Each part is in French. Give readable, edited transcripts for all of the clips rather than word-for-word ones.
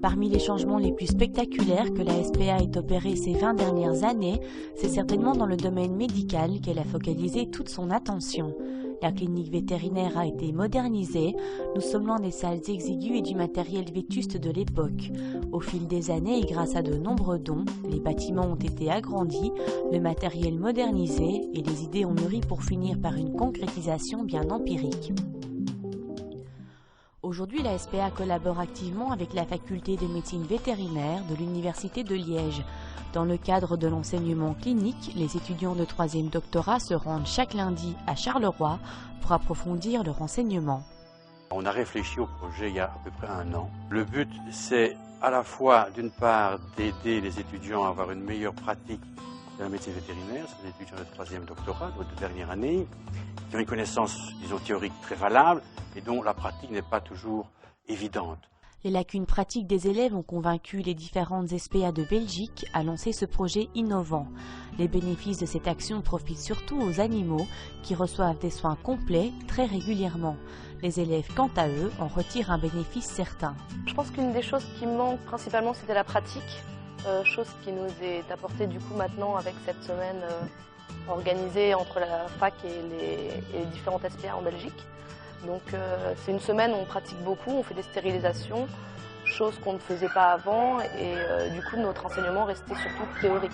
Parmi les changements les plus spectaculaires que la SPA ait opérés ces 20 dernières années, c'est certainement dans le domaine médical qu'elle a focalisé toute son attention. La clinique vétérinaire a été modernisée, nous sommes loin des salles exiguës et du matériel vétuste de l'époque. Au fil des années et grâce à de nombreux dons, les bâtiments ont été agrandis, le matériel modernisé et les idées ont mûri pour finir par une concrétisation bien empirique. Aujourd'hui, la SPA collabore activement avec la faculté de médecine vétérinaire de l'Université de Liège. Dans le cadre de l'enseignement clinique, les étudiants de 3e doctorat se rendent chaque lundi à Charleroi pour approfondir leur enseignement. On a réfléchi au projet il y a à peu près 1 an. Le but, c'est à la fois, d'une part, d'aider les étudiants à avoir une meilleure pratique de la médecine vétérinaire, c'est des étudiants de 3e doctorat, de dernière année, qui ont une connaissance, disons, théorique très valable et dont la pratique n'est pas toujours évidente. Les lacunes pratiques des élèves ont convaincu les différentes SPA de Belgique à lancer ce projet innovant. Les bénéfices de cette action profitent surtout aux animaux qui reçoivent des soins complets très régulièrement. Les élèves, quant à eux, en retirent un bénéfice certain. Je pense qu'une des choses qui manque principalement, c'était la pratique. Chose qui nous est apportée du coup maintenant avec cette semaine organisée entre la fac et les différentes SPA en Belgique. Donc c'est une semaine où on pratique beaucoup, on fait des stérilisations, chose qu'on ne faisait pas avant et du coup notre enseignement restait surtout théorique.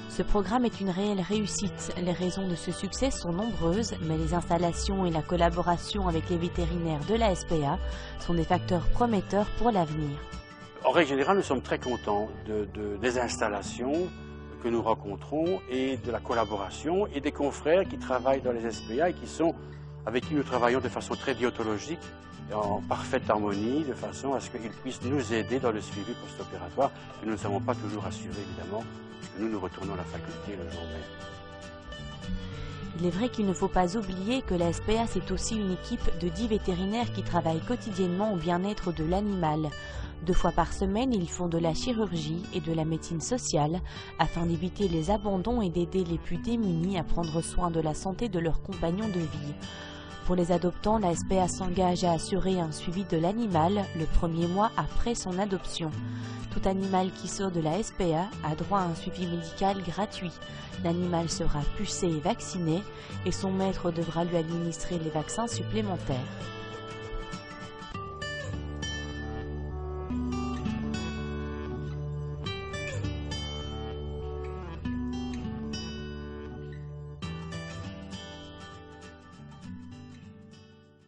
Ce programme est une réelle réussite. Les raisons de ce succès sont nombreuses, mais les installations et la collaboration avec les vétérinaires de la SPA sont des facteurs prometteurs pour l'avenir. En règle générale, nous sommes très contents des installations que nous rencontrons et de la collaboration et des confrères qui travaillent dans les SPA et avec qui nous travaillons de façon très déontologique, en parfaite harmonie, de façon à ce qu'ils puissent nous aider dans le suivi post-opératoire que nous ne savons pas toujours assurer, évidemment, puisque nous retournons à la faculté le jour même. Il est vrai qu'il ne faut pas oublier que la SPA, c'est aussi une équipe de 10 vétérinaires qui travaillent quotidiennement au bien-être de l'animal. 2 fois par semaine, ils font de la chirurgie et de la médecine sociale afin d'éviter les abandons et d'aider les plus démunis à prendre soin de la santé de leurs compagnons de vie. Pour les adoptants, la SPA s'engage à assurer un suivi de l'animal le 1er mois après son adoption. Tout animal qui sort de la SPA a droit à un suivi médical gratuit. L'animal sera pucé et vacciné et son maître devra lui administrer les vaccins supplémentaires.